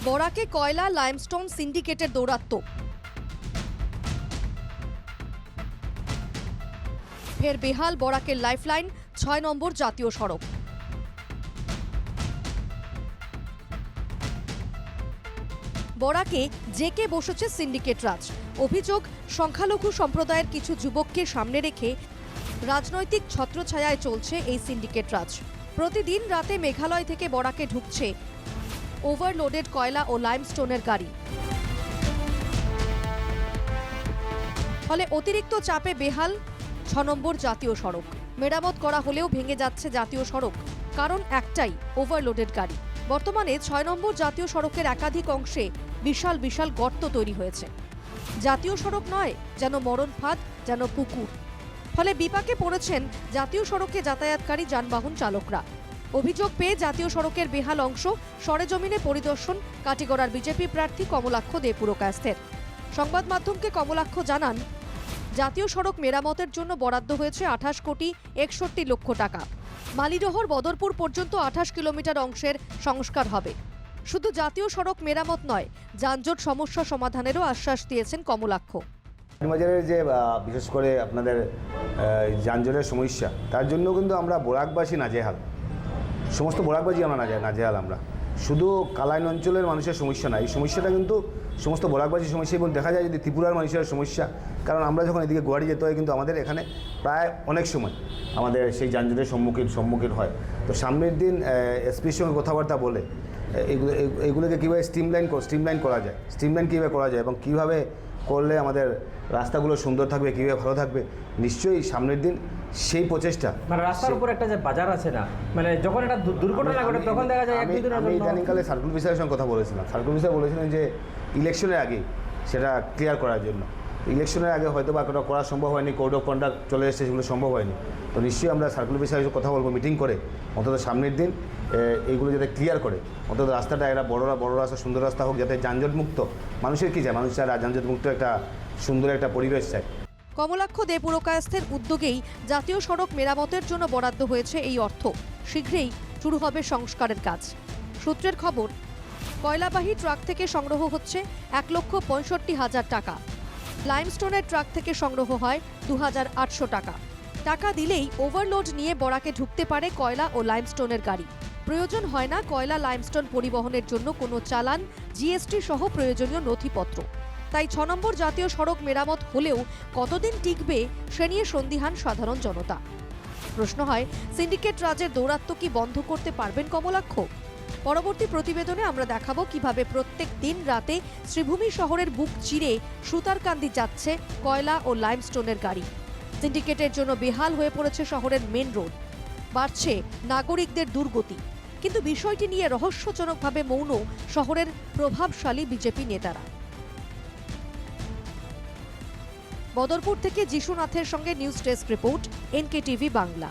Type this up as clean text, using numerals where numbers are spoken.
বরাকে কয়লা লাইমস্টোন সিন্ডিকেটের দৌরাত্ম্য। ফের বেহাল বরাকের লাইফলাইন ৬ নম্বর জাতীয় সড়ক। বরাকে জেকে বসেছে সিন্ডিকেট রাজ। অভিযোগ, সংখ্যালঘু সম্প্রদায়ের কিছু যুবককে সামনে রেখে রাজনৈতিক ছত্রছায়ায় চলছে এই সিন্ডিকেট রাজ। প্রতিদিন রাতে মেঘালয় থেকে বরাকে ঢুকছে ওভারলোডেড কয়লা ও লাইমস্টোনের গাড়ি। ফলে অতিরিক্ত চাপে বেহাল ৬ নম্বর জাতীয় সড়ক। মেরামত করা হলেও ভেঙে যাচ্ছে জাতীয় সড়ক, কারণ একটাই, ওভারলোডেড গাড়ি। বর্তমানে ৬ নম্বর জাতীয় সড়কের একাধিক অংশে বিশাল বিশাল গর্ত তৈরি হয়েছে। জাতীয় সড়ক নয়, যেন মরণ ফাঁদ, যেন পুকুর। ফলে বিপাকে পড়েছেন জাতীয় সড়কে যাতায়াতকারী যানবাহন চালকরা। অভিযোগ পেয়ে জাতীয় সড়কের বেহাল অংশ সরেজমিনে পরিদর্শন কাটিগড়ার বিজেপি প্রার্থী কমলাক্ষ দে পুরকায়স্থের। সংবাদ মাধ্যমকে কমলাক্ষ জানান, জাতীয় সড়ক মেরামতের জন্য বরাদ্দ হয়েছে ২৮ কোটি ৬১ লক্ষ টাকা। মালিডহর বদরপুর পর্যন্ত ২৮ কিলোমিটার অংশের সংস্কার হবে। শুধু জাতীয় সড়ক মেরামত নয়, যানজট সমস্যা সমাধানেরও আশ্বাস দিয়েছেন কমলাক্ষ। বাজারের যে বিশেষ করে আপনাদের যানজটের সমস্যা, তার জন্য কিন্তু আমরা বরাকবাসী নাজেহাল। সমস্ত বরাকবাসী আমরা নাজেহাল। আমরা শুধু কালাইন অঞ্চলের মানুষের সমস্যা না, এই সমস্যাটা কিন্তু সমস্ত বরাকবাসীর সমস্যা। এবং দেখা যায় যদি ত্রিপুরার মানুষের সমস্যা, কারণ আমরা যখন এদিকে গুয়াহাটি যেতে হয় কিন্তু আমাদের এখানে প্রায় অনেক সময় আমাদের সেই যানজটের সম্মুখীন হয়। তো সামনের দিন এসপির সঙ্গে কথাবার্তা বলে এগুলোকে কীভাবে স্ট্রিমলাইন করা যায় এবং কীভাবে করলে আমাদের রাস্তাগুলো সুন্দর থাকবে, কীভাবে ভালো থাকবে, নিশ্চয়ই সামনের দিন সেই প্রচেষ্টা। মানে রাস্তার উপর একটা যে বাজার আছে না, মানে যখন একটা দুর্ঘটনা ঘটে তখন দেখা যায় আমি ইদানিংকালে সার্কুল অফিসারের সঙ্গে কথা বলেছিলাম। সার্কুল অফিসার বলেছিলেন যে ইলেকশনের আগে সেটা ক্লিয়ার করার জন্য। ইলেকশনের আগে হয়তো বা কোনো করা সম্ভব হয়নি, কোড অফ কন্ডাক্ট চলে এসেছে, সেগুলো সম্ভব হয়নি। তো নিশ্চয়ই আমরা সার্কুল অফিসারের সঙ্গে কথা বলবো, মিটিং করে অন্তত সামনের দিন এইগুলো যাতে ক্লিয়ার করে, অন্তত রাস্তাটা একটা বড় রাস্তা, সুন্দর রাস্তা হোক, যাতে যানজট মুক্ত। মানুষের কী চায়? মানুষ চায় যানজট মুক্ত একটা সুন্দর একটা পরিবেশ চায়। কমলাক্ষ দে পুরকায়স্থের উদ্যোগেই জাতীয় সড়ক মেরামতের জন্য বরাদ্দ হয়েছে এই অর্থ। শীঘ্রই শুরু হবে সংস্কারের কাজ। সূত্রের খবর, কয়লাবাহী ট্রাক থেকে সংগ্রহ হচ্ছে ১,৬৫,০০০ টাকা। লাইমস্টোনের ট্রাক থেকে সংগ্রহ হয় ২,৮০০ টাকা। টাকা দিলেই ওভারলোড নিয়ে বরাকে ঢুকতে পারে কয়লা ও লাইমস্টোনের গাড়ি। প্রয়োজন হয় না কয়লা লাইমস্টোন পরিবহনের জন্য কোনো চালান, জিএসটি সহ প্রয়োজনীয় নথিপত্র। তাই ৬ নম্বর জাতীয় সড়ক মেরামত হলেও কতদিন টিকবে সে নিয়ে সন্দিহান সাধারণ জনতা। প্রশ্ন হয়, সিন্ডিকেট রাজের দৌরাত্ম্য কি বন্ধ করতে পারবেন কমলাক্ষ? পরবর্তী প্রতিবেদনে আমরা দেখাবো কিভাবে প্রত্যেক দিন রাতে শ্রীভূমি শহরের বুক চিরে সুতারকান্দি যাচ্ছে কয়লা ও লাইমস্টোনের গাড়ি। সিন্ডিকেটের জন্য বেহাল হয়ে পড়েছে শহরের মেন রোড, বাড়ছে নাগরিকদের দুর্গতি। কিন্তু বিষয়টি নিয়ে রহস্যজনকভাবে মৌন শহরের প্রভাবশালী বিজেপি নেতারা। বদরপুর থেকে যিশুনাথের সঙ্গে news desk report, NKTV Bangla.